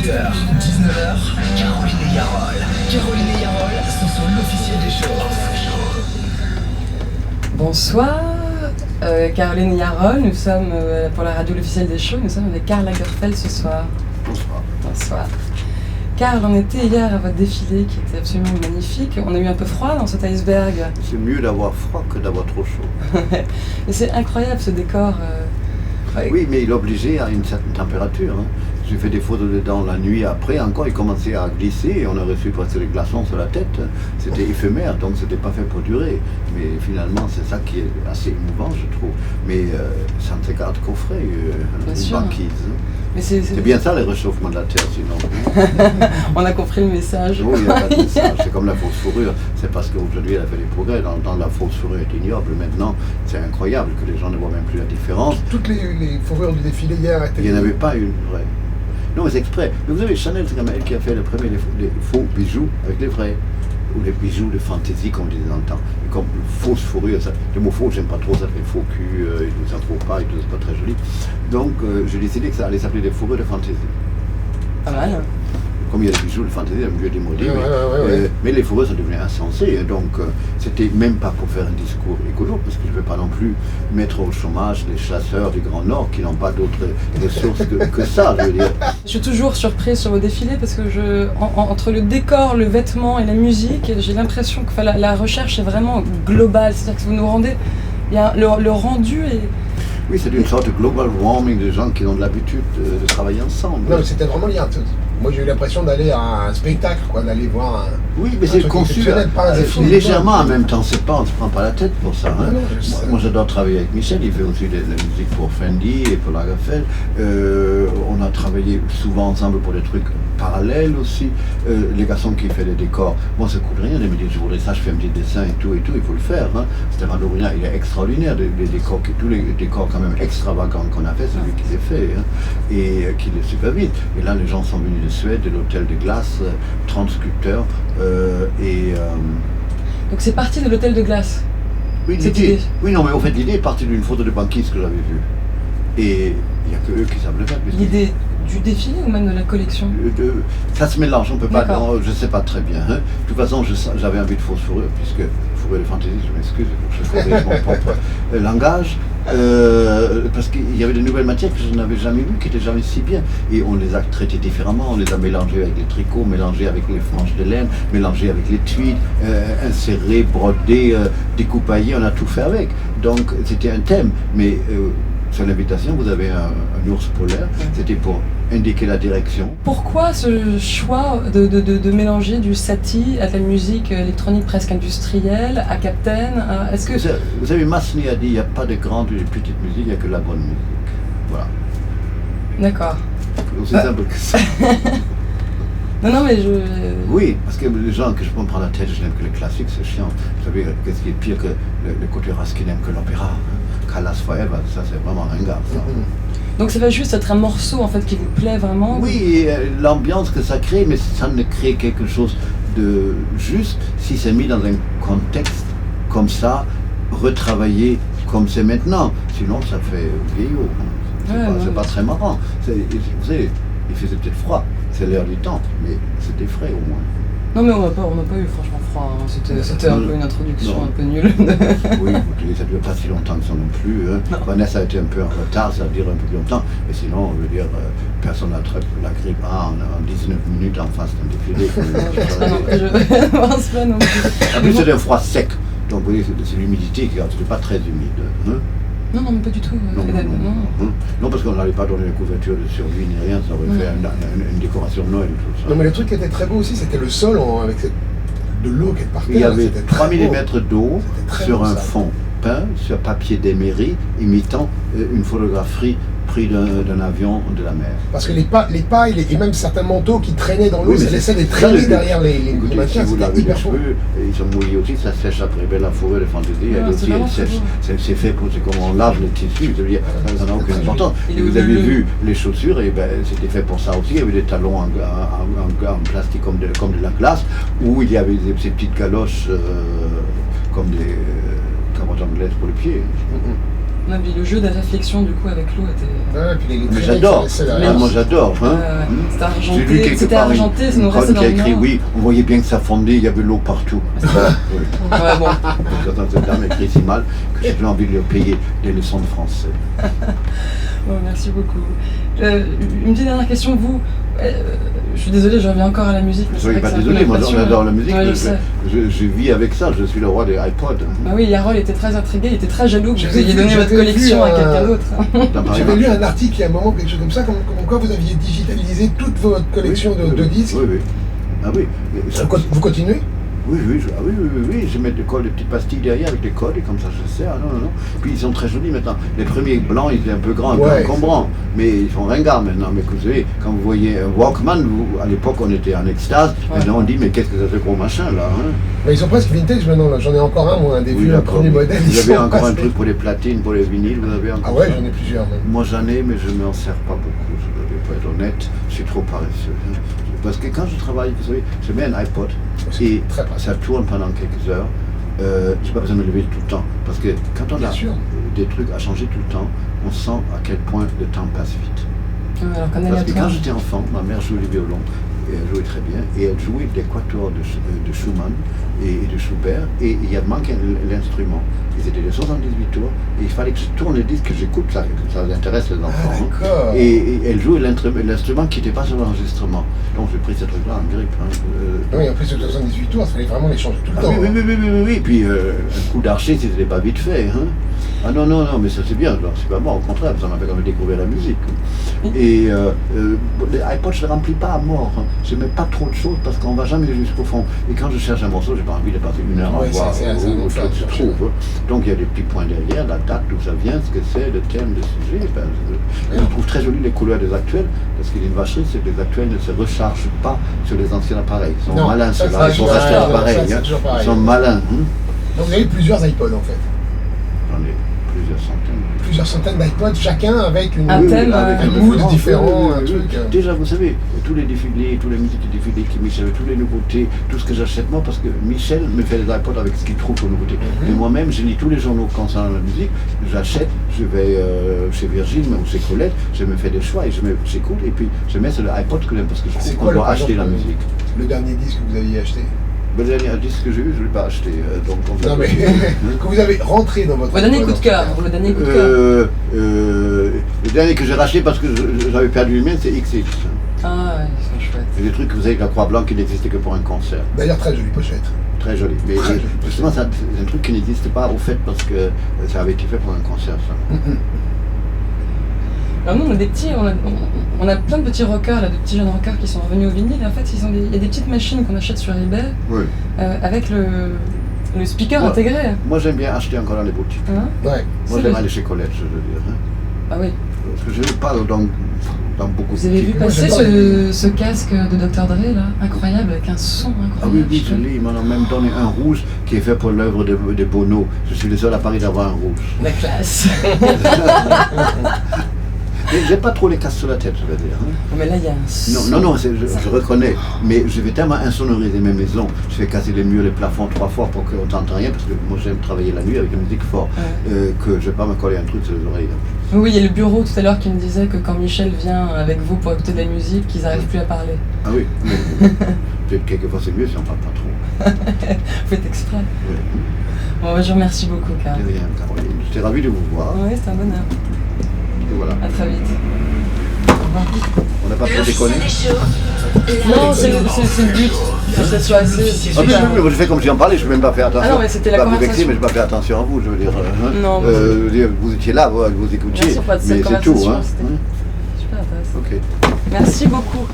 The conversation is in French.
18h, 19h, Caroline et Yarol. Caroline et Yarol sont sur l'officiel des shows. Bonsoir, Caroline et Yarol, nous sommes pour la radio l'officiel des shows, nous sommes avec Karl Lagerfeld ce soir. Bonsoir. Bonsoir. Karl, on était hier à votre défilé qui était absolument magnifique. On a eu un peu froid dans cet iceberg. C'est mieux d'avoir froid que d'avoir trop chaud. Et c'est incroyable ce décor. Oui, mais il est obligé à une certaine température. Hein. J'ai fait des photos dedans la nuit après, encore il commençait à glisser et on a reçu presque des glaçons sur la tête. C'était éphémère, donc c'était pas fait pour durer. Mais finalement, c'est ça qui est assez émouvant, je trouve. Mais ça ne s'écarte qu'au frais, une banquise. Mais c'est bien ça, les réchauffements de la Terre, sinon. On a compris le message. Oui, il n'y a pas de message. C'est comme la fausse fourrure. C'est parce qu'aujourd'hui, elle a fait des progrès. Dans la fausse fourrure est ignoble. Maintenant, c'est incroyable que les gens ne voient même plus la différence. Toutes les fourrures du défilé hier étaient... Il n'y en avait pas une vraie. Non, mais c'est exprès. Mais vous avez Chanel, c'est quand même elle qui a fait le premier les faux bijoux avec les vrais. Ou les bijoux de fantaisie, comme on disait dans le temps. Et comme fausse fourrure, ça, le mot faux, j'aime pas trop, ça fait faux cul, ça ne trouve pas, et tout, c'est pas très joli. Donc, j'ai décidé que ça allait s'appeler des fourrures de fantaisie. Pas mal. Comme il y a des bijoux de fantaisie, il y a mieux démodé, ouais. Mais les fourrures, ça devenait insensé. Donc, c'était même pas pour faire un discours écolo, parce que je ne vais pas non plus mettre au chômage les chasseurs du Grand Nord qui n'ont pas d'autres ressources que ça, je veux dire. Je suis toujours surprise sur vos défilés parce que entre le décor, le vêtement et la musique, j'ai l'impression que la recherche est vraiment globale. C'est-à-dire que vous nous rendez... Le rendu est... Oui, c'est une sorte de global warming de gens qui ont de l'habitude de travailler ensemble. Non, mais c'était vraiment lié. Moi, j'ai eu l'impression d'aller à un spectacle, d'aller voir un... Oui, mais c'est conçu légèrement en même temps. On ne se prend pas la tête pour ça. Hein. Non, moi, j'adore travailler avec Michel. Il fait aussi de la musique pour Fendi et pour Lagerfeld. On a travaillé souvent ensemble pour des trucs parallèles aussi. Les garçons qui font les décors. Moi, ça coûte rien de me dire je voudrais ça, je fais un petit dessin et tout, il faut le faire. Hein. Stéphane Lobrina, il est extraordinaire. Les décors, tous les décors quand même extravagants qu'on a fait, c'est lui qui les fait. Hein, et qui les super vite. Et là, les gens sont venus de Suède, de l'hôtel de glace, 30 sculpteurs. Donc c'est parti de l'hôtel de glace. Oui, l'idée. Oui, non, mais au fait, l'idée est partie d'une photo de banquise que j'avais vue. Et il n'y a que eux qui savent le faire. L'idée du défilé ou même de la collection? Ça se mélange, on peut pas. Non, je ne sais pas très bien. Hein. De toute façon, j'avais envie de fausse fourrure, puisque fourrure de fantaisie, je m'excuse, il faut que je corrige mon propre langage. Parce qu'il y avait de nouvelles matières que je n'avais jamais vues, qui n'étaient jamais si bien. Et on les a traitées différemment, on les a mélangées avec les tricots, mélangées avec les franges de laine, mélangées avec les tweeds, insérées, brodées, découpaillées, on a tout fait avec. Donc c'était un thème, mais sur l'invitation, vous avez un ours polaire, c'était pour indiquer la direction. Pourquoi ce choix de mélanger du satie à de la musique électronique presque industrielle, à Captain est-ce que... Vous savez, Massenet a dit, il n'y a pas de grande et de petite musique, il n'y a que la bonne musique. Voilà. D'accord. Aussi simple que ça. Non, mais je... Oui, parce que les gens que je peux me prendre la tête, je n'aime que les classiques, c'est chiant. Vous savez, qu'est-ce qui est pire que le côté Raskin n'aime que l'opéra, hein? Callas Forever, ça c'est vraiment ringard, ça. Donc ça va juste être un morceau en fait qui vous plaît vraiment? Oui, l'ambiance que ça crée, mais ça ne crée quelque chose de juste si c'est mis dans un contexte comme ça, retravaillé comme c'est maintenant. Sinon ça fait vieillot. C'est pas très marrant. Vous savez, il faisait peut-être froid, c'est l'heure du temps, mais c'était frais au moins. Non mais on n'a pas eu franchement froid, hein. C'était un peu une introduction un peu nulle. Oui, écoutez, ça ne dure pas si longtemps que ça non plus. Hein. Vanessa a été un peu en retard, ça veut dire un peu plus longtemps, et sinon, on veut dire, personne n'attrape la grippe en 19 minutes en face d'un défilé. Je pense pas non plus. En plus, c'était un froid sec, donc vous voyez, c'est l'humidité qui n'était pas très humide. Hein. Non, mais pas du tout. Non, parce qu'on n'allait pas donner une couverture de survie ni rien, ça aurait fait une décoration de Noël et tout ça. Non, mais le truc qui était très beau aussi, c'était le sol avec de l'eau qui est par terre. Il y avait 3 mm d'eau sur un fond peint, sur papier d'éméry, imitant une photographie prise d'un avion de la mer. Parce que les pailles et même certains manteaux qui traînaient dans l'eau, ça laissait des traînées derrière les matières. Si vous lavez les cheveux, ils sont mouillés aussi, ça sèche après. La fourrure de fantaisie, elle aussi, elle sèche. C'est fait pour comme on lave le tissu, ça n'a aucune importance. Et vous avez vu les chaussures, et c'était fait pour ça aussi. Il y avait des talons en plastique comme de la glace, où il y avait ces petites galoches comme des carottes anglaises pour les pieds. Non, mais le jeu de réflexion du coup avec l'eau était. Ouais, puis les Mais traînées j'adore, qui se laissaient derrière. ah, moi j'adore. Hein. C'était J'ai lu argenté, quelque c'était part argenté, ça nous une restait conne dans qui a le écrit, nord. oui, on voyait bien que ça fondait, il y avait l'eau partout. Voilà, oui. Ouais, bon. J'entends cette dame écrit si mal que j'ai plus envie de lui payer des leçons de français. Bon, merci beaucoup. Une petite dernière question, vous. Je suis désolée, je reviens encore à la musique. Mais c'est Soyez vrai pas que c'est un peu désolé, moi ma passion, j'adore hein. la musique, Ouais, je sais. je vis avec ça, je suis le roi des iPods. Bah oui, Yarol était très intrigué, il était très jaloux que vous J'avais ayez vu- donné votre j'avais collection vu à quelqu'un d'autre. Dans Paris J'avais lu Match. un article il y a un moment, quelque chose comme ça, comme quoi vous aviez digitalisé toute votre collection Oui, de disques. Oui, oui. Ah oui. Ça- Vous continuez? Oui, je mets des petites pastilles derrière avec des codes et comme ça je sais. Ah, non. Puis ils sont très jolis maintenant. Les premiers blancs, ils étaient un peu grands, un peu Ouais, encombrants, mais ils font ringard maintenant. Mais vous savez, quand vous voyez un Walkman, à l'époque on était en extase, Ouais. maintenant on dit mais qu'est-ce que c'est ce gros machin là hein. Mais ils sont presque vintage maintenant, là. J'en ai encore un, moi, un des Oui, vieux, un d'accord. premier modèle. Vous ils avez sont encore un passés. truc pour les platines, pour les vinyles, vous avez encore Ah ouais, ça j'en ai plusieurs même. Moi j'en ai, mais je ne m'en sers pas beaucoup, je dois pas être honnête, je suis trop paresseux. Hein. Parce que quand je travaille, vous savez, je mets un iPod et Très pratique. ça tourne pendant quelques heures. Je n'ai pas besoin de me lever tout le temps. Parce que quand on Bien a sûr. des trucs à changer tout le temps, on sent à quel point le temps passe vite. Alors qu'en Parce que aléatoire. quand j'étais enfant, ma mère jouait du violon, et elle jouait très bien, et elle jouait des quatuors de Schumann et de Schubert, et il y a manqué l'instrument. Ils étaient de 78 tours, et il fallait que je tourne le disque, que j'écoute ça, que ça intéresse les enfants. Ah, hein. d'accord. Et elle jouait l'instrument qui n'était pas sur l'enregistrement. Donc j'ai pris ce truc-là en grippe. Hein. Oui, en plus, sur 78 tours, il fallait vraiment les changer tout le Ah temps. oui, hein. oui. Puis un coup d'archer, c'était pas vite fait. Hein. Ah non, mais ça c'est bien, alors, c'est pas moi, au contraire, ça m'a fait quand même découvrir la musique. Et les iPods, je ne les remplis pas à mort. Hein. Je ne mets pas trop de choses parce qu'on ne va jamais jusqu'au fond. Et quand je cherche un morceau, j'ai pas envie de passer une heure à Ouais, voir c'est un où enfer ça de se chercher. trouve. Donc il y a des petits points derrière, la date, d'où ça vient, ce que c'est, le thème, le sujet. Ben, je trouve très joli les couleurs des actuels, parce qu'il y a une vacherie, c'est que les actuels ne se rechargent pas sur les anciens appareils. Ils sont Non, malins, ça, ceux-là, c'est il faut toujours racheter pareil, l'appareil. ça, c'est Hein. toujours pareil. Ils sont malins. Hein. Donc vous avez plusieurs iPods, en fait. J'en ai plusieurs centaines. Plusieurs centaines d'iPods, chacun avec une, Un thème, avec un une mood référence, différent, oui. un truc. Déjà, vous savez, tous les défilés, tous les musiques de défilés qui Michel, toutes les nouveautés, tout ce que j'achète, moi, parce que Michel me fait des iPods avec ce qu'il trouve aux nouveautés. Et moi-même, je lis tous les journaux concernant la musique, j'achète, je vais chez Virgin ou chez Colette, je me fais des choix et j'écoute, et puis je mets sur le iPod que j'aime parce que je C'est trouve quoi, qu'on doit par acheter la exemple, musique. Le dernier disque que vous aviez acheté? Le dernier disque que j'ai eu, je ne l'ai pas acheté. Donc on Non, mais que vous avez rentré dans votre Le dernier iPod, coup de en cœur. tout cas. Le dernier coup de cœur. Le dernier que j'ai racheté parce que j'avais perdu le mien, c'est XX. Ah ouais, ils sont chouettes. C'est des trucs que vous avez avec la Croix Blanche qui n'existait que pour un concert. D'ailleurs, très jolie pochette. Très joli. Mais Très joli. justement, c'est un truc qui n'existe pas au fait parce que ça avait été fait pour un concert. Ça. Alors nous, on a des petits, on a plein de petits rockers, là, de petits jeunes rockers qui sont revenus au vinyle. Et en fait, il y a des petites machines qu'on achète sur eBay Oui. avec le speaker Ouais. intégré. Moi, j'aime bien acheter encore dans les boutiques. Hein Ouais. Moi, C'est j'aime le- aller chez Colette, je veux dire. Hein. Ah oui. Parce que je n'ai pas dans beaucoup Vous avez vu boutiques. Moi, passer j'adore ce casque de Dr. Dre là, incroyable, avec un son incroyable. Ah oui, je l'ai. Ils m'en ont même donné un rouge qui est fait pour l'œuvre de Bono. Je suis le seul à Paris d'avoir un rouge. La classe. Mais j'ai pas trop les casses sur la tête, je veux dire. Hein. Mais là, il y a un son. Non, je reconnais, mais je vais tellement insonoriser mes maisons, je fais casser les murs, les plafonds 3 fois pour qu'on n'entende rien, parce que moi j'aime travailler la nuit avec la musique forte, que je vais pas me coller un truc sur les oreilles. Oui, il y a le bureau tout à l'heure qui me disait que quand Michel vient avec vous pour écouter de la musique, qu'ils n'arrivent plus à parler. Ah oui, mais peut-être quelquefois c'est mieux si on parle pas trop. Vous faites exprès. Ouais. Bon, bah, je vous remercie beaucoup, Karl. De rien, Caroline. J'étais ravi de vous voir. Oui, c'est un bonheur. Et voilà. À très vite. On n'a pas trop déconné. Non, c'est le but. Que ça soit assez. Ah oui, moi je fais comme si on parlait, je ne vais même pas faire attention. Ah non, mais c'était la pas vous conversation. vexer, mais je vais pas faire attention à vous, je veux dire. Hein. Non, mais je veux dire, vous étiez là, vous écoutiez, Bien sûr, pas de cette mais c'est tout. conversation, Hein. c'était super intéressant. Ok. Merci beaucoup.